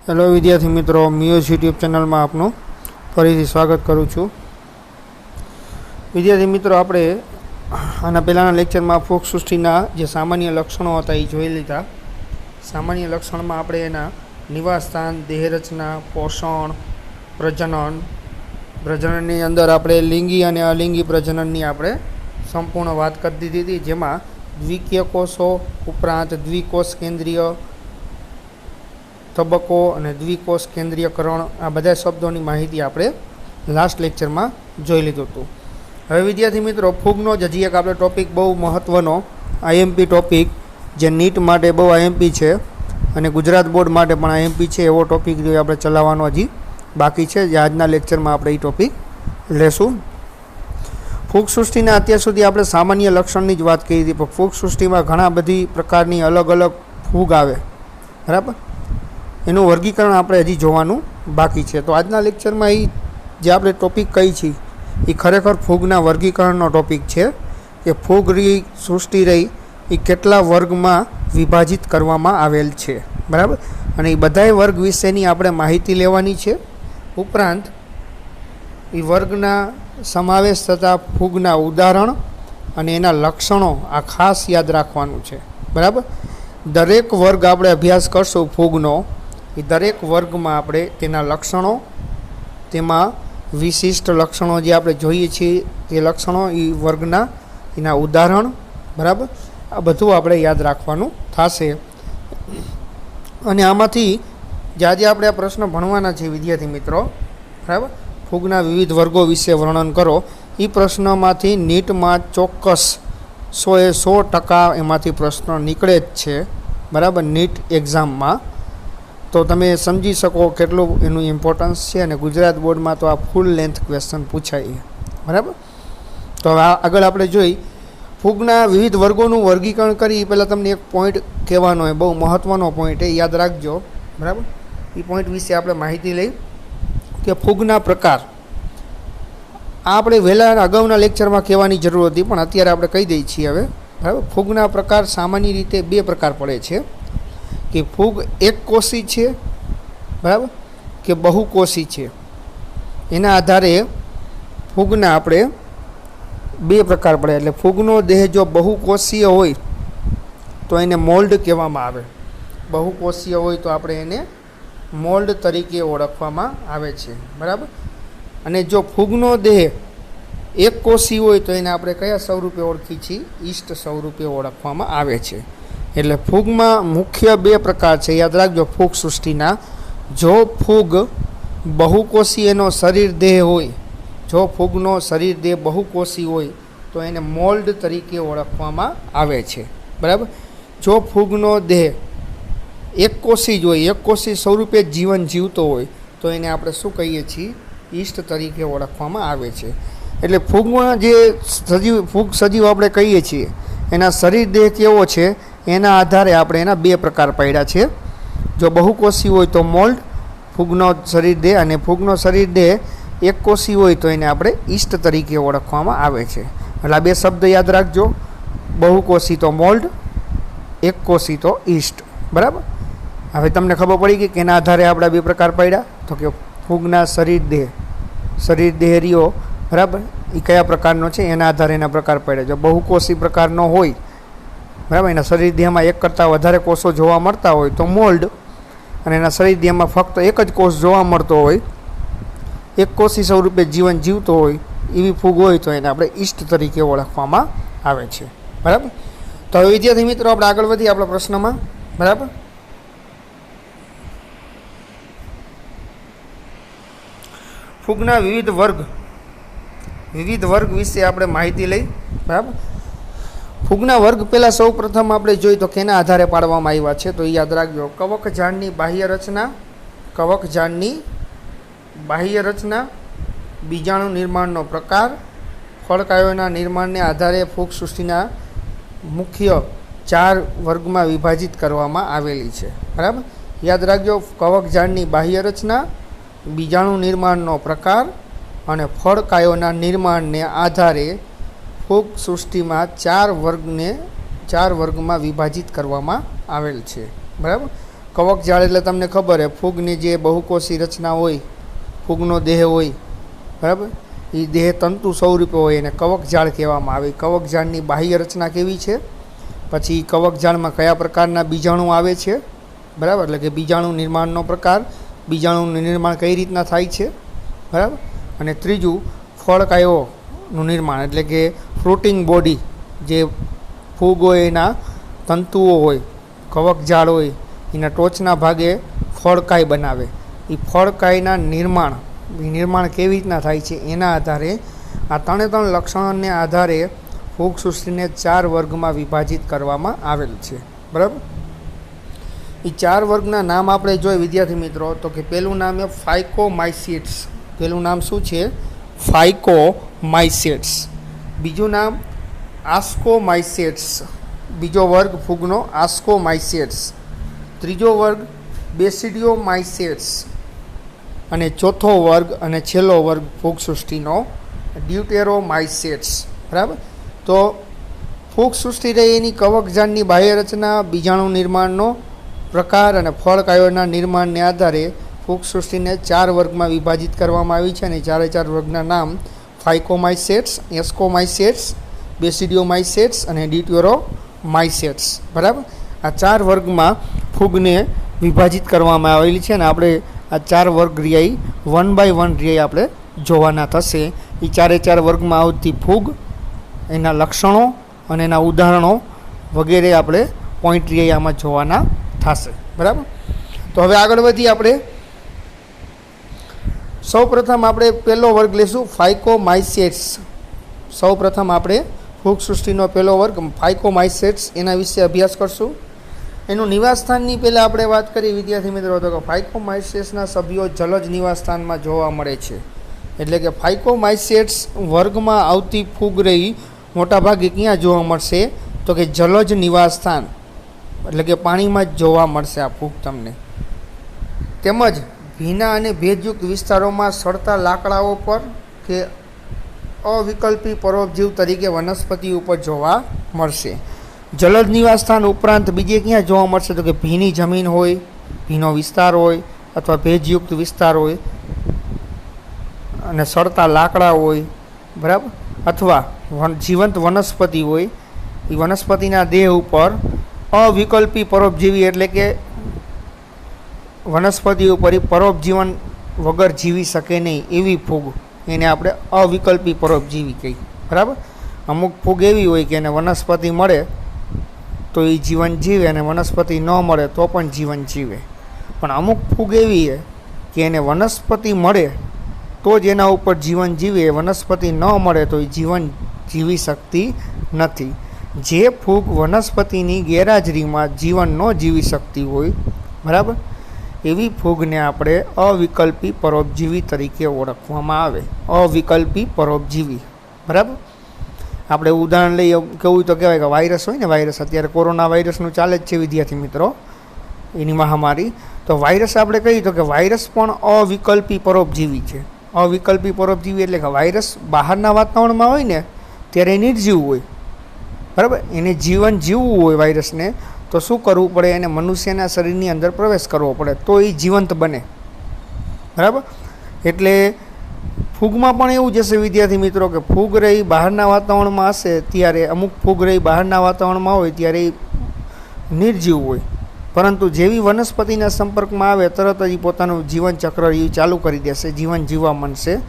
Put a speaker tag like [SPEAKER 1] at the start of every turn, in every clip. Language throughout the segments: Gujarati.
[SPEAKER 1] હેલો વિદ્યાર્થી મિત્રો, મ્યુઝ યુટ્યુબ ચેનલમાં આપનું ફરીથી સ્વાગત કરું છું. વિદ્યાર્થી મિત્રો, આપણે આના પહેલાંના લેક્ચરમાં ફૂગ સૃષ્ટિના જે સામાન્ય લક્ષણો હતા એ જોઈ લીધા. સામાન્ય લક્ષણમાં આપણે એના નિવાસસ્થાન, દેહરચના, પોષણ, પ્રજનનની અંદર આપણે લિંગી અને અલિંગી પ્રજનનની આપણે સંપૂર્ણ વાત કરી દીધી હતી, જેમાં દ્વિકીય કોષો ઉપરાંત દ્વિકોષ કેન્દ્રીય તબક્કો અને દ્વિકોષ કેન્દ્રીયકરણ, આ બધા શબ્દોની માહિતી આપણે લાસ્ટ લેક્ચરમાં જોઈ લીધું હતું. હવે વિદ્યાર્થી મિત્રો, ફૂગનો જ હજી એક આપણે ટૉપિક બહુ મહત્ત્વનો આઈએમપી ટૉપિક, જે નીટ માટે બહુ આઈએમપી છે અને ગુજરાત બોર્ડ માટે પણ આઈએમપી છે, એવો ટૉપિક જો આપણે ચલાવવાનો હજી બાકી છે, જે આજના લેક્ચરમાં આપણે એ ટૉપિક લેશું. ફૂગ સૃષ્ટિના અત્યાર સુધી આપણે સામાન્ય લક્ષણની જ વાત કરી હતી, પણ ફૂગ સૃષ્ટિમાં ઘણા બધી પ્રકારની અલગ અલગ ફૂગ આવે, બરાબર. એનું વર્ગીકરણ આપણે હજી જોવાનું બાકી છે. તો આજના લેક્ચરમાં એ જે આપણે ટૉપિક કહી છીએ એ ખરેખર ફૂગના વર્ગીકરણનો ટૉપિક છે, કે ફૂગ સૃષ્ટિ રહી એ કેટલા વર્ગમાં વિભાજિત કરવામાં આવેલ છે, બરાબર. અને એ બધાય વર્ગ વિશેની આપણે માહિતી લેવાની છે. ઉપરાંત એ વર્ગના સમાવેશ થતા ફૂગના ઉદાહરણ અને એના લક્ષણો આ ખાસ યાદ રાખવાનું છે, બરાબર. દરેક વર્ગ આપણે અભ્યાસ કરશું ફૂગનો, એ દરેક વર્ગમાં આપણે તેના લક્ષણો, તેમાં વિશિષ્ટ લક્ષણો જે આપણે જોઈએ છીએ તે લક્ષણો, એ વર્ગના એના ઉદાહરણ, બરાબર, આ બધું આપણે યાદ રાખવાનું થશે. અને આમાંથી જે આજે આપણે આ પ્રશ્ન ભણવાના છે વિદ્યાર્થી મિત્રો, બરાબર, ફૂગના વિવિધ વર્ગો વિશે વર્ણન કરો, એ પ્રશ્નમાંથી નીટમાં ચોક્કસ 100% એમાંથી પ્રશ્ન નીકળે જ છે, બરાબર, નીટ એક્ઝામમાં. તો તમે સમજી શકો કેટલું એનું ઇમ્પોર્ટન્સ છે, અને ગુજરાત બોર્ડમાં તો આ ફૂલ લેન્થ ક્વેશ્ચન પૂછાય, બરાબર. તો હવે આગળ આપણે જોઈ ફૂગના વિવિધ વર્ગોનું વર્ગીકરણ કરી એ પહેલાં તમને એક પોઈન્ટ કહેવાનો હોય, બહુ મહત્ત્વનો પોઈન્ટ એ યાદ રાખજો, બરાબર. એ પોઈન્ટ વિશે આપણે માહિતી લઈ કે ફૂગના પ્રકાર આ આપણે વહેલા અગાઉના લેક્ચરમાં કહેવાની જરૂર હતી, પણ અત્યારે આપણે કહી દઈએ છીએ હવે, બરાબર. ફૂગના પ્રકાર સામાન્ય રીતે બે પ્રકાર પડે છે, કે ફૂગ એકકોષી છે, બરાબર, કે બહુકોષી છે. એના આધારે ફૂગના આપણે બે પ્રકાર પડે. એટલે ફૂગનો દેહ જો બહુકોષીય હોય તો એને મોલ્ડ કહેવામાં આવે, બહુકોષીય હોય તો આપણે એને મોલ્ડ તરીકે ઓળખવામાં આવે છે, બરાબર. અને જો ફૂગનો દેહ એકકોષી હોય તો એને આપણે કયા સ્વરૂપે ઓળખીએ છીએ? ઈષ્ટ સ્વરૂપે ઓળખવામાં આવે છે. એટલે ફૂગમાં મુખ્ય બે પ્રકાર છે, યાદ રાખજો ફૂગ સૃષ્ટિના. જો ફૂગ બહુકોષી એનો શરીર દેહ હોય, જો ફૂગનો શરીર દેહ બહુકોષી હોય તો એને મોલ્ડ તરીકે ઓળખવામાં આવે છે, બરાબર. જો ફૂગનો દેહ એકકોષી જ હોય, એકકોષી સ્વરૂપે જીવન જીવતો હોય તો એને આપણે શું કહીએ છીએ? ઈષ્ટ તરીકે ઓળખવામાં આવે છે. એટલે ફૂગમાં જે ફૂગ સજીવ આપણે કહીએ છીએ એના શરીર દેહ કેવો છે એના આધારે આપણે એના બે પ્રકાર પાડ્યા છે. જો બહુકોષી હોય તો મોલ્ડ ફૂગનો શરીર દેહ, અને ફૂગનો શરીર દેહ એકકોષી હોય તો એને આપણે ઈષ્ટ તરીકે ઓળખવામાં આવે છે. એટલે આ બે શબ્દ યાદ રાખજો, બહુકોષી તો મોલ્ડ, એકકોષી તો ઈષ્ટ, બરાબર. હવે તમને ખબર પડી ગઈ કે એના આધારે આપણે બે પ્રકાર પાડ્યા. તો કે ફૂગના શરીર દેહ રહ્યો, બરાબર, એ કયા પ્રકારનો છે એના આધારે એના પ્રકાર પાડ્યા. જો બહુકોષી પ્રકારનો હોય, બરાબર, એના શરીર દેહમાં એક કરતાં વધારે કોષો જોવા મળતા હોય તો મોલ્ડ, અને એના શરીર દેહમાં ફક્ત એક જ કોષ જોવા મળતો હોય, એક કોષી સ્વરૂપે જીવન જીવતો હોય એવી ફૂગ હોય તો એને આપણે ઈષ્ટ તરીકે ઓળખવામાં આવે છે, બરાબર. તો હવે વિદ્યાર્થી મિત્રો, આપણે આગળ વધીએ આપણા પ્રશ્નમાં, બરાબર. ફૂગના વિવિધ વર્ગ વિશે આપણે માહિતી લઈ, બરાબર. ફૂગના વર્ગ પહેલાં સૌ પ્રથમ આપણે જોઈએ તો કેના આધારે પાડવામાં આવ્યા છે? તો એ યાદ રાખજો, કવકજાળની બાહ્ય રચના, બીજાણુ નિર્માણનો પ્રકાર, ફળકાયોના નિર્માણને આધારે ફૂગ સૃષ્ટિના મુખ્ય 4 વર્ગમાં વિભાજિત કરવામાં આવેલી છે, બરાબર. યાદ રાખજો, કવકજાળની બાહ્ય રચના, બીજાણુ નિર્માણનો પ્રકાર અને ફળકાયોના નિર્માણને આધારે ફૂગ સૃષ્ટિમાં 4 વર્ગમાં વિભાજિત કરવામાં આવેલ છે, બરાબર. કવકજાળ એટલે તમને ખબર છે ફૂગની જે બહુકોષી રચના હોય, ફૂગનો દેહ હોય, બરાબર, એ દેહ તંતુ સ્વરૂપે હોય એને કવકજાળ કહેવામાં આવે. કવકજાળની બાહ્ય રચના કેવી છે, પછી કવકજાળમાં કયા પ્રકારના બીજાણુ આવે છે, બરાબર, એટલે કે બીજાણુ નિર્માણનો પ્રકાર, બીજાણુનું નિર્માણ કઈ રીતના થાય છે, બરાબર. અને ત્રીજું ફળકાયોનું નિર્માણ, એટલે કે ફ્રૂટિંગ બોડી, જે ફૂગ હોય એના તંતુઓ હોય, કવકજાળ હોય, એના ટોચના ભાગે ફળકાય બનાવે. એ ફળકાયના નિર્માણ કેવી રીતના થાય છે એના આધારે આ ત્રણે ત્રણ લક્ષણોને આધારે ફૂગ સૃષ્ટિને 4 વર્ગમાં વિભાજિત કરવામાં આવેલ છે, બરાબર. એ 4 વર્ગના નામ આપણે જોઈએ વિદ્યાર્થી મિત્રો, તો કે પહેલું નામ છે ફાઇકોમાઇસિટ્સ. પહેલું નામ શું છે? ફાઇકોમાઇસિટ્સ. બીજું નામ આસ્કોમાઇસિટ્સ, બીજો વર્ગ ફૂગનો આસ્કોમાઇસિટ્સ. ત્રીજો વર્ગ બેસિડિયોમાઇસિટ્સ. અને ચોથો વર્ગ અને છેલ્લો વર્ગ ફૂગ સૃષ્ટિનો ડ્યુટેરોમાઇસિટ્સ, બરાબર. તો ફૂગ સૃષ્ટિ રહી એની કવકજાળની બાહ્ય રચના, બીજાણુ નિર્માણનો પ્રકાર અને ફળકાયોના નિર્માણને આધારે ફૂગ સૃષ્ટિને 4 વર્ગમાં વિભાજિત કરવામાં આવી છે. અને 4 વર્ગના નામ ફાઇકોમાઇસિટ્સ, એસ્કોમાઇસિટ્સ, બેસિડિયોમાઇસિટ્સ અને ડ્યુટેરોમાઇસિટ્સ, બરાબર. આ 4 વર્ગમાં ફૂગને વિભાજિત કરવામાં આવેલી છે. અને આપણે આ 4 વર્ગ રિયાઈ 1 બાય 1 રિયાઈ આપણે જોવાના થશે. એ 4 વર્ગમાં આવતી ફૂગ, એના લક્ષણો અને એના ઉદાહરણો વગેરે આપણે પોઈન્ટ રિયાઈ આમાં જોવાના થશે, બરાબર. તો હવે આગળ વધી આપણે સૌપ્રથમ આપણે પહેલો વર્ગ લઈશું ફાઇકોમાઇસિટ્સ. સૌપ્રથમ આપણે ફૂગ સૃષ્ટિનો પહેલો વર્ગ ફાઇકોમાઇસિટ્સ એના વિશે અભ્યાસ કરશું. એનું નિવાસસ્થાનની પહેલાં આપણે વાત કરીએ વિદ્યાર્થી મિત્રો, તો કે ફાઇકોમાઇસિટ્સના સભ્યો જલજ નિવાસસ્થાનમાં જોવા મળે છે. એટલે કે ફાઇકોમાઇસિટ્સ વર્ગમાં આવતી ફૂગ રહી મોટાભાગે ક્યાં જોવા મળશે, તો કે જલજ નિવાસસ્થાન, એટલે કે પાણીમાં જ જોવા મળશે આ ફૂગ તમને. તેમજ ભીના અને ભેજયુક્ત વિસ્તારોમાં સડતા લાકડાઓ પર કે અવિકલ્પી પરોપજીવ તરીકે વનસ્પતિ ઉપર જોવા મળશે. જલજ નિવાસસ્થાન ઉપરાંત બીજે ક્યાં જોવા મળશે, તો કે ભીની જમીન હોય, ભીનો વિસ્તાર હોય અથવા ભેજયુક્ત વિસ્તાર હોય અને સડતા લાકડા હોય, બરાબર, અથવા જીવંત વનસ્પતિ હોય. એ વનસ્પતિના દેહ ઉપર અવિકલ્પી પરોપજીવી, એટલે કે વનસ્પતિ ઉપર પરોપજીવન વગર જીવી શકે નહીં એવી ફૂગ, એને આપણે અવિકલ્પી પરોપજીવી કહીએ, બરાબર. અમુક ફૂગ એવી હોય કે એને વનસ્પતિ મળે તો એ જીવન જીવે અને વનસ્પતિ ન મળે તો પણ જીવન જીવે. પણ અમુક ફૂગ એવી છે કે એને વનસ્પતિ મળે તો જ એના ઉપર જીવન જીવે, વનસ્પતિ ન મળે તો એ જીવન જીવી શકતી નથી. જે ફૂગ વનસ્પતિની ગેરહાજરીમાં જીવન ન જીવી શકતી હોય, બરાબર, એવી ફૂગને આપણે અવિકલ્પી પરોપજીવી તરીકે ઓળખવામાં આવે. અવિકલ્પી પરોપજીવી, બરાબર. આપણે ઉદાહરણ લઈએ, કેવું તો કહેવાય કે વાયરસ હોય ને, વાયરસ અત્યારે કોરોના વાયરસનું ચાલે જ છે વિદ્યાર્થી મિત્રો, એની મહામારી. તો વાયરસ આપણે કહીએ તો કે વાયરસ પણ અવિકલ્પી પરોપજીવી છે. અવિકલ્પી પરોપજીવી એટલે કે વાયરસ બહારના વાતાવરણમાં હોય ને ત્યારે એ નિર્જીવ હોય, બરાબર. એને જીવન જીવવું હોય વાયરસને તો શું કરવું પડે, એને મનુષ્યના શરીરની અંદર પ્રવેશ કરવો પડે તો એ જીવંત બને, બરાબર. એટલે ફૂગમાં પણ એવું જશે વિદ્યાર્થી મિત્રો કે ફૂગ રહી બહારના વાતાવરણમાં હશે ત્યારે, અમુક ફૂગ રહી બહારના વાતાવરણમાં હોય ત્યારે એ નિર્જીવ હોય, પરંતુ જેવી વનસ્પતિના સંપર્કમાં આવે તરત જ પોતાનું જીવનચક્ર એ ચાલુ કરી દેશે, જીવન જીવવા માંડશે.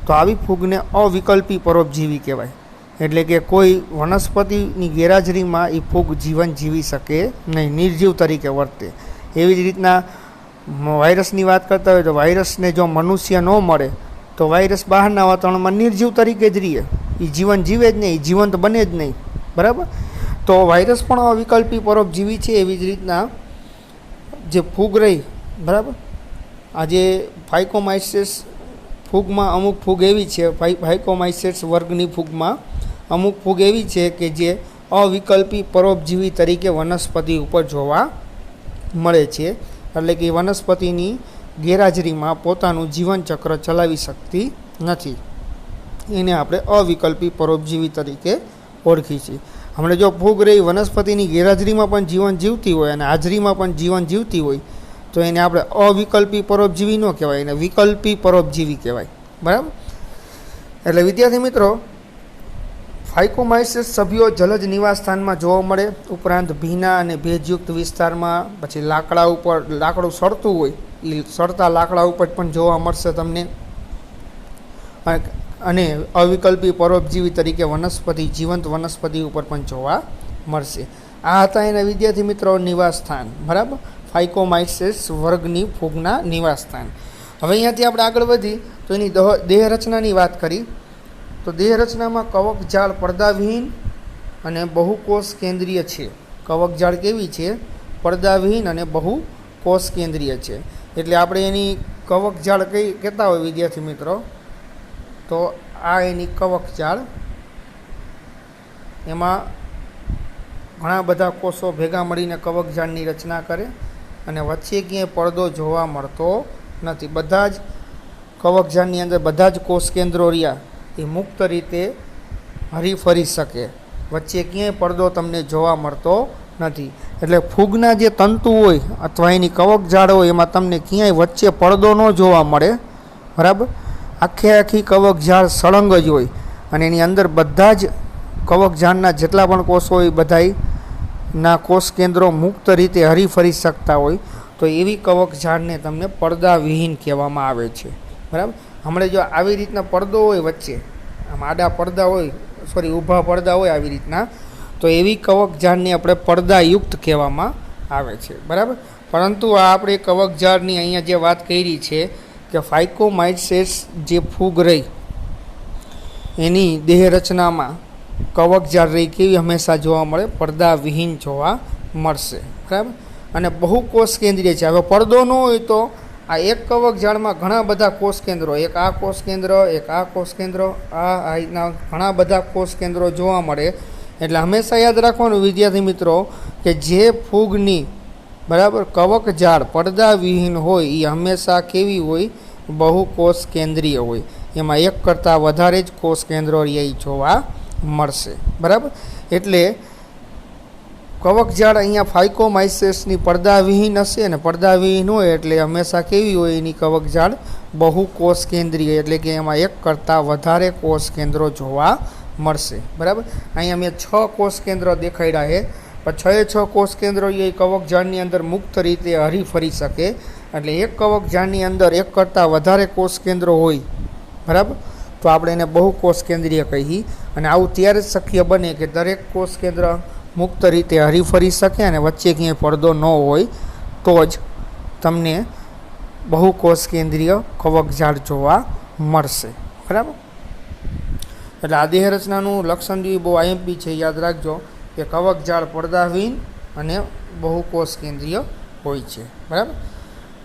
[SPEAKER 1] તો આવી ફૂગને અવિકલ્પી પરોપજીવી કહેવાય. એટલે કે કોઈ વનસ્પતિની ગેરહાજરીમાં એ ફૂગ જીવન જીવી શકે નહીં, નિર્જીવ તરીકે વર્તે. એવી જ રીતના વાયરસની વાત કરતા હોય તો વાયરસને જો મનુષ્ય ન મળે તો વાયરસ બહારના વાતાવરણમાં નિર્જીવ તરીકે જ રહે, એ જીવન જીવે જ નહીં, જીવંત બને જ નહીં, બરાબર. તો વાયરસ પણ અવિકલ્પી પરોપજીવી છે. એવી જ રીતના જે ફૂગ રહી, બરાબર, આજે ફાઇકોમાઇસિટ્સ ફૂગમાં અમુક ફૂગ એવી છે, ફાઇકોમાઇસિટ્સ વર્ગની ફૂગમાં અમુક ફૂગ એવી છે કે જે અવિકલ્પી પરોપજીવી તરીકે વનસ્પતિ ઉપર જોવા મળે છે. એટલે કે વનસ્પતિની ગેરહાજરીમાં પોતાનું જીવનચક્ર ચલાવી શકતી નથી, એને આપણે અવિકલ્પી પરોપજીવી તરીકે ઓળખી છીએ. હમણાં જો ફૂગ રહી વનસ્પતિની ગેરહાજરીમાં પણ જીવન જીવતી હોય અને હાજરીમાં પણ જીવન જીવતી હોય તો એને આપણે અવિકલ્પી પરોપજીવી ન કહેવાય, એને વિકલ્પી પરોપજીવી કહેવાય. બરાબર. એટલે વિદ્યાર્થી મિત્રો, ફાઇકોમાઇસીસ સભ્યો જલજ નિવાસ સ્થાનમાં જોવા મળે, ઉપરાંત ભીના અને ભેજયુક્ત વિસ્તારમાં, પછી લાકડા ઉપર લાકડું સળતું હોય એ સળતા લાકડા ઉપર પણ જોવા મળશે તમને, અને અવિકલ્પી પરોપજીવી તરીકે વનસ્પતિ, જીવંત વનસ્પતિ ઉપર પણ જોવા મળશે. આ હતા એના વિદ્યાર્થી મિત્રો નિવાસ સ્થાન. બરાબર, ફાઇકોમાઇસીસ વર્ગની ફૂગના નિવાસ સ્થાન. હવે અહીંયાથી આપણે આગળ વધી તો એની દેહ રચનાની વાત કરી. તો દેહ રચનામાં કવકજાળ પડદાવિહીન અને બહુકોષ કેન્દ્રીય છે. કવકજાળ કેવી છે? પડદાવિહીન અને બહુકોષ કેન્દ્રીય છે. એટલે આપણે એની કવકજાળ કહેતા હોય વિદ્યાર્થી મિત્રો, તો આ એની કવકજાળ, એમાં ઘણા બધા કોષો ભેગા મળીને કવકજાળની રચના કરે અને વચ્ચે ક્યાંય પડદો જોવા મળતો નથી. બધા જ કવકજાળની અંદર બધા જ કોષ કેન્દ્રો રહ્યા એ મુક્ત રીતે હરીફરી શકે, વચ્ચે ક્યાંય પડદો તમને જોવા મળતો નથી. એટલે ફૂગના જે તંતુ હોય અથવા એની કવકજાળ હોય એમાં તમને ક્યાંય વચ્ચે પડદો ન જોવા મળે. બરાબર, આખી કવકજાળ સળંગ જ હોય અને એની અંદર બધા જ કવકજાળના જેટલા પણ કોષો હોય બધાના કોષ કેન્દ્રો મુક્ત રીતે હરીફરી શકતા હોય, તો એવી કવકજાળને તમને પડદાવિહીન કહેવામાં આવે છે. બરાબર. હમણાં જો આવી રીતના પડદો હોય વચ્ચે, આમ આડા પડદા હોય, ઊભા પડદા હોય આવી રીતના, તો એવી કવકજાળને આપણે પડદાયુક્ત કહેવામાં આવે છે. બરાબર. પરંતુ આ આપણે કવકજાળની અહીંયા જે વાત કરી છે કે ફાઇકોમાઇસીસ જે ફૂગ રહી એની દેહ રચનામાં કવકજાળ રહી કેવી હંમેશા જોવા મળે? પડદાવિહીન જોવા મળશે. બરાબર. અને બહુકોષ કેન્દ્રીય છે. હવે પડદો ન હોય તો આ એક કવકજાળમાં ઘણા બધા કોષ કેન્દ્રો, એક આ કોષ કેન્દ્ર, એક આ કોષ કેન્દ્ર, આ રીતના ઘણા બધા કોષ કેન્દ્રો જોવા મળે. એટલે હંમેશા યાદ રાખવાનું વિદ્યાર્થી મિત્રો કે જે ફૂગની બરાબર કવકજાળ પડદાવિહીન હોય એ હંમેશા કેવી હોય? બહુકોષ કેન્દ્રીય હોય. એમાં એક કરતાં વધારે જ કોષ કેન્દ્રો એ જોવા મળશે. બરાબર. એટલે કવકજાળ અહીંયા ફાઇકોમાઇસીસની પડદાવિહીન હશે, અને પડદાવિહીન હોય એટલે હંમેશા કેવી હોય એની કવકજાળ? બહુકોષ કેન્દ્રીય, એટલે કે એમાં એક કરતાં વધારે કોષ કેન્દ્રો જોવા મળશે. બરાબર. અહીંયા મેં 6 કોષ કેન્દ્ર દેખાડ્યા છે, પણ 6 કોષ કેન્દ્રો એ કવકજાળની અંદર મુક્ત રીતે હરીફરી શકે. એટલે એક કવકજાળની અંદર એક કરતાં વધારે કોષ કેન્દ્રો હોય, બરાબર, તો આપણે એને બહુકોષ કેન્દ્રીય કહીએ. અને આવું ત્યારે જ શક્ય બને કે દરેક કોષ કેન્દ્ર મુક્ત રીતે હરીફરી શકે અને વચ્ચે ક્યાંય પડદો ન હોય, તો જ તમને બહુકોષ કેન્દ્રીય કવકજાળ જોવા મળશે. બરાબર. એટલે આ દેહ રચનાનું લક્ષણ જેવી બહુ આઈએમપી છે, યાદ રાખજો કે કવકજાળ પડદાવિહીન અને બહુકોષ કેન્દ્રીય હોય છે. બરાબર.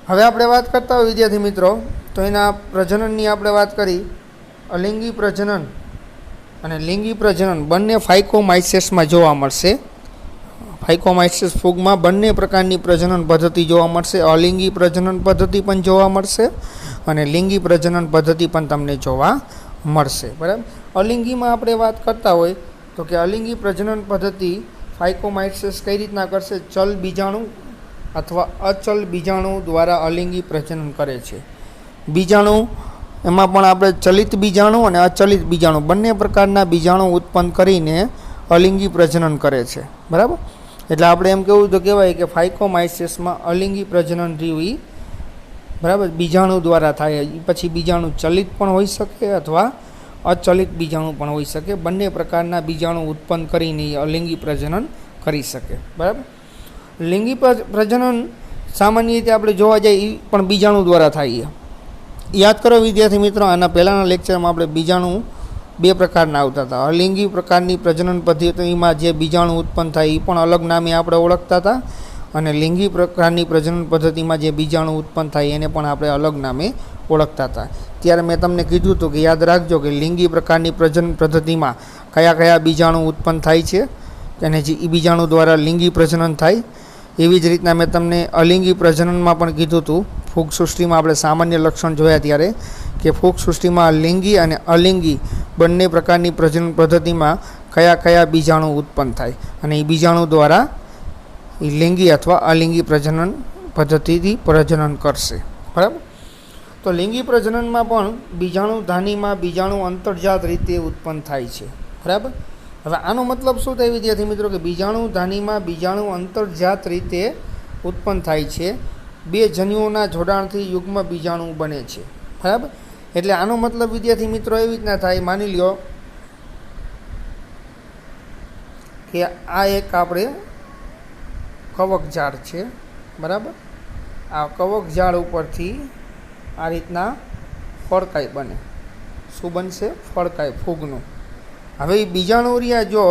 [SPEAKER 1] હવે આપણે વાત કરતા હોય વિદ્યાર્થી મિત્રો, તો એના પ્રજનનની આપણે વાત કરી. અલિંગી પ્રજનન અને લિંગી પ્રજનન બંને ફાઇકોમાઇસીસમાં જોવા મળશે. ફાઇકોમાઇસીસ ફૂગમાં બંને પ્રકારની પ્રજનન પદ્ધતિ જોવા મળશે. અલિંગી પ્રજનન પદ્ધતિ પણ જોવા મળશે અને લિંગી પ્રજનન પદ્ધતિ પણ તમને જોવા મળશે. બરાબર. અલિંગીમાં આપણે વાત કરતા હોય તો કે અલિંગી પ્રજનન પદ્ધતિ ફાઇકોમાઇસીસ કઈ રીતના કરશે? ચલ બીજાણુ અથવા અચલ બીજાણુ દ્વારા અલિંગી પ્રજનન કરે છે. બીજાણુ એમાં પણ આપણે ચલિત બીજાણુ અને અચલિત બીજાણુ બંને પ્રકારના બીજાણુ ઉત્પન્ન કરીને અલિંગી પ્રજનન કરે છે. બરાબર. એટલે આપણે એમ કહેવું તો કહેવાય કે ફાઇકોમાઇસીસમાં અલિંગી પ્રજનન રહ્યું, બરાબર, બીજાણુ દ્વારા થાય. પછી બીજાણુ ચલિત પણ હોઈ શકે અથવા અચલિત બીજાણુ પણ હોઈ શકે. બંને પ્રકારના બીજાણુ ઉત્પન્ન કરીને અલિંગી પ્રજનન કરી શકે. બરાબર. લિંગી પ્રજનન સામાન્ય રીતે આપણે જોવા જઈએ એ પણ બીજાણુ દ્વારા થાય. યાદ કરો વિદ્યાર્થી મિત્રો, આના પહેલાંના લેક્ચરમાં આપણે બીજાણુ 2 પ્રકારના આવતા હતા. અલિંગી પ્રકારની પ્રજનન પદ્ધતિમાં જે બીજાણુ ઉત્પન્ન થાય એ પણ અલગ નામે આપણે ઓળખતા હતા, અને લિંગી પ્રકારની પ્રજનન પદ્ધતિમાં જે બીજાણુ ઉત્પન્ન થાય એને પણ આપણે અલગ નામે ઓળખતા હતા. ત્યારે મેં તમને કીધું હતું કે યાદ રાખજો કે લિંગી પ્રકારની પ્રજનન પદ્ધતિમાં કયા બીજાણુ ઉત્પન્ન થાય છે અને જે એ બીજાણુ દ્વારા લિંગી પ્રજનન થાય. એવી જ રીતના મેં તમને અલિંગી પ્રજનનમાં પણ કીધું હતું. ફૂગ સૃષ્ટિમાં આપણે સામાન્ય લક્ષણ જોયા ત્યારે કે ફૂગ સૃષ્ટિમાં લિંગી અને અલિંગી બંને પ્રકારની પ્રજનન પદ્ધતિમાં કયા બીજાણુ ઉત્પન્ન થાય અને એ બીજાણુ દ્વારા એ લિંગી અથવા અલિંગી પ્રજનન પદ્ધતિથી પ્રજનન કરશે. બરાબર. તો લિંગી પ્રજનનમાં પણ બીજાણુ ધાનીમાં બીજાણુ અંતર્જાત રીતે ઉત્પન્ન થાય છે. બરાબર. હવે આનો મતલબ શું થાય વિદ્યાર્થી મિત્રો કે બીજાણુ ધાનીમાં બીજાણુ અંતર્જાત રીતે ઉત્પન્ન થાય છે. બે જન્યુઓના જોડાણથી યુગ્મ બીજાણુ બને છે. બરાબર. એટલે આનો મતલબ વિદ્યાર્થી મિત્રો એવી રીતના થાય, માની લ્યો કે આ એક આપણે કવક ઝાડ છે. બરાબર. આ કવક ઝાડ ઉપરથી આ રીતના ફળકાઈ બને. શું બનશે? ફળકાઈ, ફૂગનું. હવે એ બીજાણુ રહ્યા જો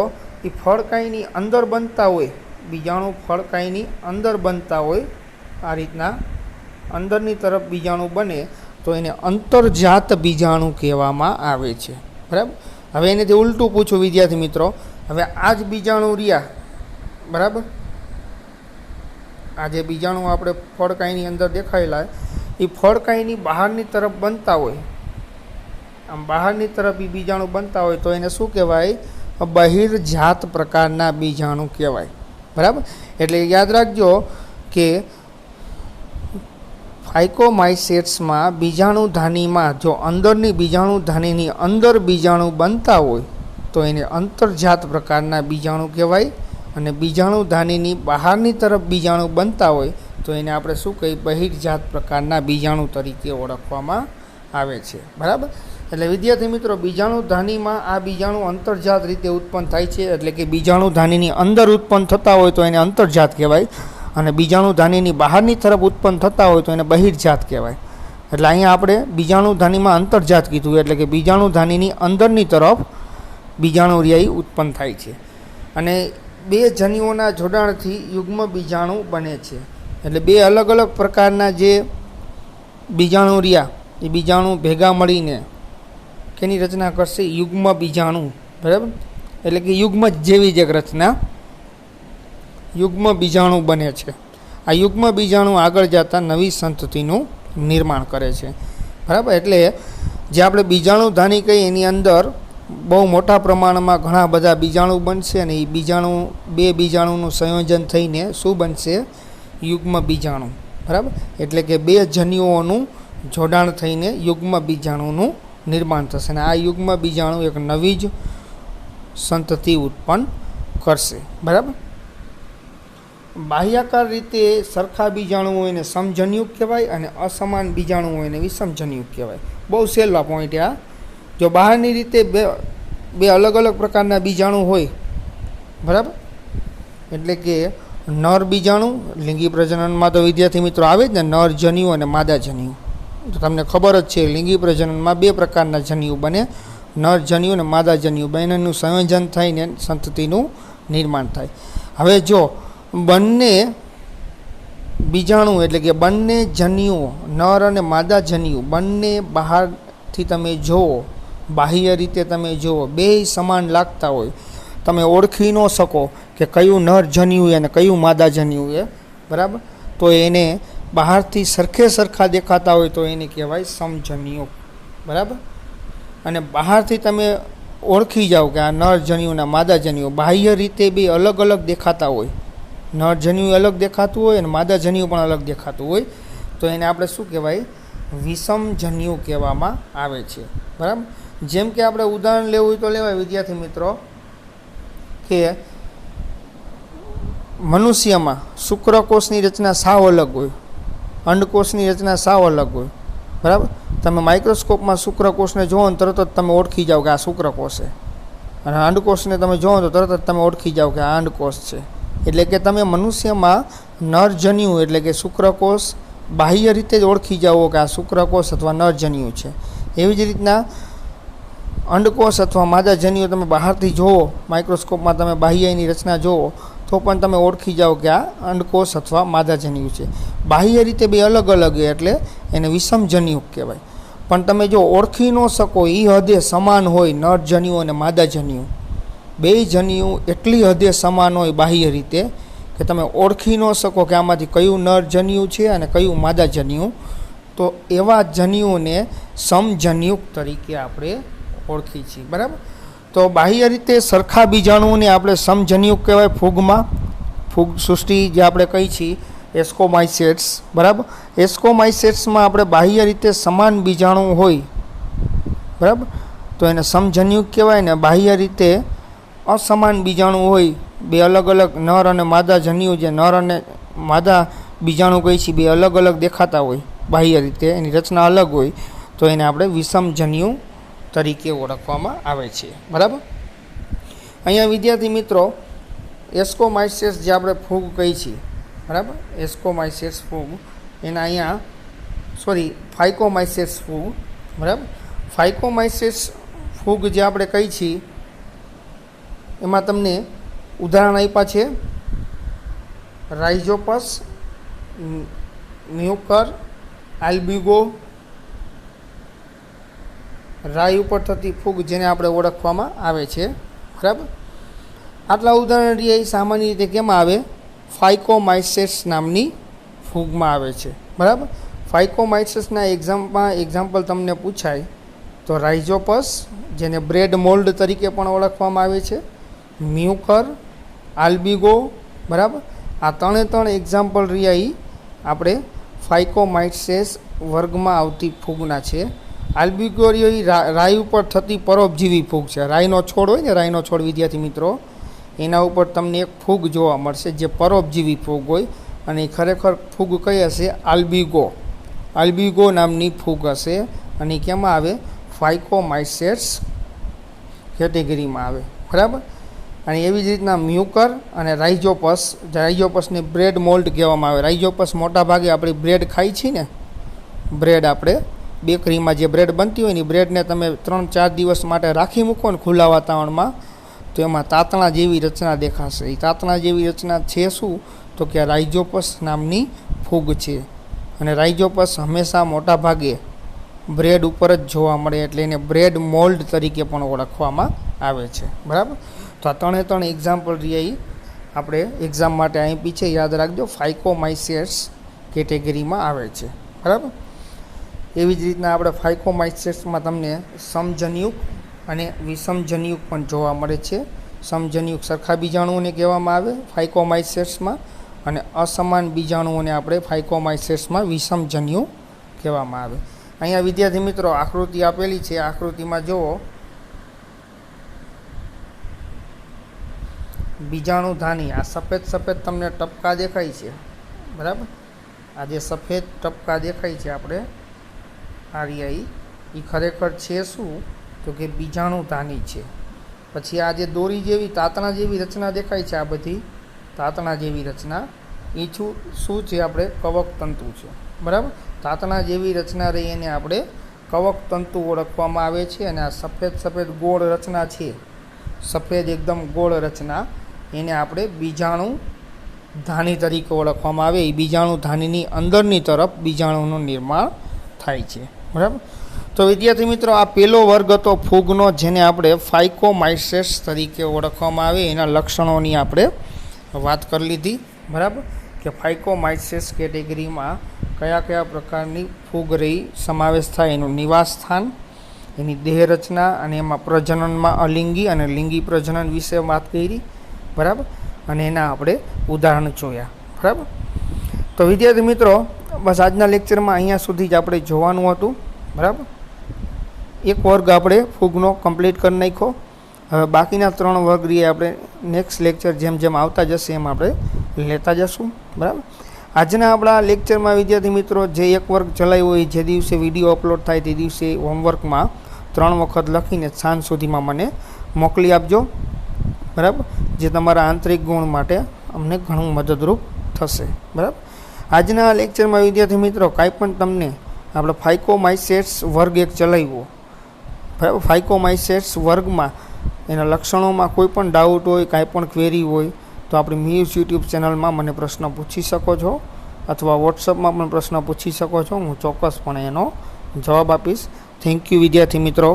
[SPEAKER 1] એ ફળકાઈની અંદર બનતા હોય, બીજાણુ ફળકાઈની અંદર બનતા હોય, આ રીતના અંદરની તરફ બીજાણુ બને તો એને અંતર્જાત બીજાણુ કહેવામાં આવે છે. બરાબર. હવે એનેથી ઉલટું પૂછું વિદ્યાર્થી મિત્રો, હવે આ જ બીજાણુ રહ્યા. બરાબર. આ જે બીજાણુ આપણે ફળકાઈની અંદર દેખાયેલા એ ફળકાઈની બહારની તરફ બનતા હોય, આમ બહારની તરફ એ બીજાણુ બનતા હોય તો એને શું કહેવાય? બહિર્જાત પ્રકારના બીજાણુ કહેવાય. બરાબર. એટલે યાદ રાખજો કે ફાઇકોમાઇસેટ્સમાં બીજાણુ ધાનીમાં જો અંદરની બીજાણુ ધાનીની અંદર બીજાણુ બનતા હોય તો એને અંતર્જાત પ્રકારના બીજાણુ કહેવાય, અને બીજાણુ ધાનીની બહારની તરફ બીજાણુ બનતા હોય તો એને આપણે શું કહીએ? બહિર્જાત પ્રકારના બીજાણુ તરીકે ઓળખવામાં આવે છે. બરાબર. એટલે વિદ્યાર્થી મિત્રો બીજાણુ ધાનીમાં આ બીજાણુ અંતર્જાત રીતે ઉત્પન્ન થાય છે. એટલે કે બીજાણુ ધાનીની અંદર ઉત્પન્ન થતા હોય તો એને અંતર્જાત કહેવાય, અને બીજાણુ ધાનીની બહારની તરફ ઉત્પન્ન થતા હોય તો એને બહિર્જાત કહેવાય. એટલે અહીંયા આપણે બીજાણુ ધાનીમાં અંતર્જાત કીધું, એટલે કે બીજાણુ ધાનીની અંદરની તરફ બીજાણુ રહ્યા ઉત્પન્ન થાય છે. અને બે જન્યુઓના જોડાણથી યુગ્મ બીજાણુ બને છે. એટલે બે અલગ અલગ પ્રકારના જે બીજાણુ રહ્યા એ બીજાણુ ભેગા મળીને કેની રચના કરશે? યુગ્મ બીજાણુ. બરાબર. એટલે કે યુગ્મ જેવી જ એક રચના યુગ્મ બીજાણુ બને છે. આ યુગ્મ બીજાણુ આગળ જતાં નવી સંતતિનું નિર્માણ કરે છે. બરાબર. એટલે જે આપણે બીજાણુ ધાની કહીએ એની અંદર બહુ મોટા પ્રમાણમાં ઘણા બધા બીજાણુ બનશે, અને એ બીજાણુ બે બીજાણુનું સંયોજન થઈને શું બનશે? યુગ્મ બીજાણુ. બરાબર. એટલે કે બે જન્યુઓનું જોડાણ થઈને યુગ્મ બીજાણુનું નિર્માણ થશે, અને આ યુગ્મ બીજાણુ એક નવી જ સંતતિ ઉત્પન્ન કરશે. બરાબર. બાહ્યાકાર રીતે સરખા બીજાણુ હોય એને સમજન્યુક કહેવાય, અને અસમાન બીજાણુ હોય એને વિષમજન્યુક કહેવાય. બહુ સહેલા પોઈન્ટ આ. જો બહારની રીતે બે અલગ અલગ પ્રકારના બીજાણુ હોય, બરાબર, એટલે કે નર બીજાણુ લિંગી પ્રજનનમાં તો વિદ્યાર્થી મિત્રો આવે જ ને, નર જન્યુ અને માદા જન્યુ. તો તમને ખબર જ છે લિંગી પ્રજનનમાં બે પ્રકારના જન્યુ બને, નર જન્યુ અને માદા જન્યુ. બંનેનું સંયોજન થઈને સંતતિનું નિર્માણ થાય. હવે જો બંને બીજાણુ એટલે કે બંને જન્યુઓ નર અને માદા જન્યુ બંને બહારથી તમે જુઓ, બાહ્ય રીતે તમે જુઓ, બે સમાન લાગતા હોય, તમે ઓળખી ન શકો કે કયું નર જન્યુ અને કયું માદા જન્યુ એ. બરાબર. તો એને બહારથી સરખા દેખાતા હોય તો એને કહેવાય સમજન્યુ. બરાબર. અને બહારથી તમે ઓળખી જાઓ કે આ નર જન્યુ અને માદા જન્યુ બાહ્ય રીતે બે અલગ અલગ દેખાતા હોય, નર જન્યુ અલગ દેખાતું હોય અને માદા જન્યુ પણ અલગ દેખાતું હોય, તો એને આપણે શું કહેવાય? વિષમજન્યુ કહેવામાં આવે છે. બરાબર. જેમ કે આપણે ઉદાહરણ લેવું હોય તો લેવાય વિદ્યાર્થી મિત્રો કે મનુષ્યમાં શુક્રકોષની રચના સાવ અલગ હોય, અંડકોષની રચના સાવ અલગ હોય. બરાબર. તમે માઇક્રોસ્કોપમાં શુક્રકોષને જુઓ ને તરત જ તમે ઓળખી જાઓ કે આ શુક્રકોષ છે, અને અંડકોષને તમે જુઓ તો તરત જ તમે ઓળખી જાઓ કે આ અંડકોષ છે. એટલે કે તમે મનુષ્યમાં નરજન્યુ એટલે કે શુક્રકોષ બાહ્ય રીતે જ ઓળખી જાઓ કે આ શુક્રકોષ અથવા નરજન્યુ છે. એવી જ રીતના અંડકોષ અથવા માદા જન્યુ તમે બહારથી જુઓ, માઇક્રોસ્કોપમાં તમે બાહ્ય એની રચના જુઓ તો પણ તમે ઓળખી જાઓ કે આ અંડકોષ અથવા માદા જન્યુ છે. બાહ્ય રીતે બે અલગ અલગ એટલે એને વિષમજન્યુ કહેવાય. પણ તમે જો ઓળખી ન શકો એ હદે સમાન હોય નરજન્યુ અને માદા જન્યુ, બે જન્યુ એટલી હદે સમાન હોય બાહ્ય રીતે કે તમે ઓળખી ન શકો કે આમાંથી કયું નરજન્યુ છે અને કયું માદા જન્યુ, તો એવા જન્યુને સમજન્યુક તરીકે આપણે ઓળખી છીએ. બરાબર. તો બાહ્ય રીતે સરખા બીજાણુઓને આપણે સમજન્યુક કહેવાય. ફૂગમાં ફૂગ સૃષ્ટિ જે આપણે કહી છીએ એસ્કોમાઇસેટ્સ, બરાબર. એસ્કોમાઇસેટ્સમાં આપણે બાહ્ય રીતે સમાન બીજાણુ હોય, બરાબર, તો એને સમજન્યુક કહેવાય. ને બાહ્ય રીતે અસમાન બીજાણુ હોય, બે અલગ અલગ નર અને માદા જન્યુ, જે નર અને માદા બીજાણુ કહી છે, બે અલગ અલગ દેખાતા હોય બાહ્ય રીતે, એની રચના અલગ હોય, તો એને આપણે વિષમજન્યુ તરીકે ઓળખવામાં આવે છે, બરાબર. અહીંયા વિદ્યાર્થી મિત્રો એસ્કોમાઇસેટ્સ જે આપણે ફૂગ કહી છીએ, બરાબર, એસ્કોમાઇસેટ્સ ફૂગ, એના અહીંયા ફાઇકોમાઇસેટ્સ ફૂગ, બરાબર. ફાઇકોમાઇસેટ્સ ફૂગ જે આપણે કહી છીએ એમાં તમને ઉદાહરણ આપ્યા છે રાઇઝોપસ, મ્યુકર, આલ્બિગો, રાઈ ઉપર થતી ફૂગ જેને આપણે ઓળખવામાં આવે છે, બરાબર. આટલા ઉદાહરણ રહ્યા સામાન્ય રીતે કેમાં આવે? ફાઇકોમાઇસેટ્સ નામની ફૂગમાં આવે છે, બરાબર. ફાઇકોમાઇસેટ્સના એક્ઝામ્પલ તમને પૂછાય તો રાઇઝોપસ, જેને બ્રેડ મોલ્ડ તરીકે પણ ઓળખવામાં આવે છે, મ્યુકર, આલ્બિગો, બરાબર. આ ત્રણ એક્ઝામ્પલ રહ્યા આપણે ફાઇકોમાઇસેટ્સ વર્ગમાં આવતી ફૂગના છે. આલ્બિગો રાઈ ઉપર થતી પરોપજીવી ફૂગ છે. રાઈનો છોડ હોય ને, રાઈનો છોડ વિદ્યાર્થી મિત્રો, એના ઉપર તમને એક ફૂગ જોવા મળશે જે પરોપજીવી ફૂગ હોય, અને ખરેખર ફૂગ કઈ હશે? આલ્બિગો નામની ફૂગ હશે, અને કેમાં આવે? ફાઇકોમાઇસેટ્સ કેટેગરીમાં આવે, બરાબર. અને એવી જ રીતના મ્યુકર અને રાઇઝોપસને બ્રેડ મોલ્ડ કહેવામાં આવે. રાઇઝોપસ મોટા ભાગે આપણી બ્રેડ ખાઈ છીએ ને, બ્રેડ આપણે બેકરીમાં જે બ્રેડ બનતી હોય ને, બ્રેડને તમે 3-4 દિવસ માટે રાખી મૂકો ને ખુલ્લા વાતાવરણમાં, તો એમાં તાતણા જેવી રચના દેખાશે. એ તાતણા જેવી રચના છે શું? તો કે રાઇઝોપસ નામની ફૂગ છે. અને રાઇઝોપસ હંમેશા મોટા ભાગે બ્રેડ ઉપર જ જોવા મળે, એટલે એને બ્રેડ મોલ્ડ તરીકે પણ ઓળખવામાં આવે છે, બરાબર. તો આ ત્રણે એક્ઝામ્પલ રહ્યા આપણે એક્ઝામ માટે અહીં પીછે યાદ રાખજો, ફાઇકોમાઇસેટ્સ કેટેગરીમાં આવે છે, બરાબર. એવી જ રીતના આપણે ફાઇકોમાઇસેટ્સમાં તમને સમજન્યુક અને વિષમજન્યુક પણ જોવા મળે છે. સમજન્યુક સરખા બીજાણુઓને કહેવામાં આવે ફાઇકોમાઇસેટ્સમાં, અને અસમાન બીજાણુઓને આપણે ફાઇકોમાઇસેટ્સમાં વિષમજન્યુ કહેવામાં આવે. અહીંયા વિદ્યાર્થી મિત્રો આકૃતિ આપેલી છે, આકૃતિમાં જુઓ, બીજાણુધાની આ સફેદ તમને ટપકા દેખાય છે, બરાબર. આ જે સફેદ ટપકા દેખાય છે આપણે આ રહ્યા, એ ખરેખર છે શું? તો કે બીજાણુધાની છે. પછી આ જે દોરી જેવી તાતણા જેવી રચના દેખાય છે, આ બધી તાતણા જેવી રચના, એ શું છે? આપણે કવક તંતુ છે, બરાબર. તાતણા જેવી રચના રહી એને આપણે કવક તંતુ ઓળખવામાં આવે છે. અને આ સફેદ ગોળ રચના છે, સફેદ એકદમ ગોળ રચના, એને આપણે બીજાણુ ધાની તરીકે ઓળખવામાં આવે. એ બીજાણુ ધાનીની અંદરની તરફ બીજાણુનું નિર્માણ થાય છે, બરાબર. તો વિદ્યાર્થી મિત્રો આ પહેલો વર્ગ હતો ફૂગનો, જેને આપણે ફાઇકોમાઇસેટ્સ તરીકે ઓળખવામાં આવે. એના લક્ષણોની આપણે વાત કરી લીધી, બરાબર, કે ફાઇકોમાઇસેટ્સ કેટેગરીમાં કયા પ્રકારની ફૂગ રહી સમાવેશ થાય, એનું નિવાસ સ્થાન, એની દેહ રચના, અને એમાં પ્રજનનમાં અલિંગી અને લિંગી પ્રજનન વિશે વાત કરી, બરાબર. અને એના આપણે ઉદાહરણ જોયા, બરાબર. તો વિદ્યાર્થી મિત્રો બસ આજના લેક્ચરમાં અહીંયા સુધી જ આપણે જોવાનું હતું, બરાબર. એક વર્ગ આપણે ફૂગનો કમ્પ્લીટ કરી નાખ્યો. હવે બાકીના 3 વર્ગ રહીએ આપણે નેક્સ્ટ લેક્ચર જેમ આવતા જશે એમ આપણે લેતા જશું, બરાબર. આજના આપણા લેક્ચરમાં વિદ્યાર્થી મિત્રો જે એક વર્ગ ચલાવ્યો હોય, જે દિવસે વિડીયો અપલોડ થાય તે દિવસે હોમવર્કમાં 3 વખત લખીને સાંજ સુધીમાં મને મોકલી આપજો, બરાબર. જે તમારા આંતરિક ગુણ માટે અમને ઘણું મદદરૂપ થશે, બરાબર. આજના લેક્ચરમાં વિદ્યાર્થી મિત્રો કાંઈ પણ તમને આપણે ફાઇકોમાઇસેટ્સ વર્ગ એક ચલાવ્યો, બરાબર. ફાઇકોમાઇસેટ્સ વર્ગમાં એના લક્ષણોમાં કોઈ પણ ડાઉટ હોય, કાંઈ પણ ક્વેરી હોય તો આપણી મ્યુઝ યુટ્યુબ ચેનલમાં મને પ્રશ્ન પૂછી શકો છો, અથવા વોટ્સઅપમાં પણ પ્રશ્ન પૂછી શકો છો. હું ચોક્કસપણે એનો જવાબ આપીશ. થેન્ક યુ વિદ્યાર્થી મિત્રો.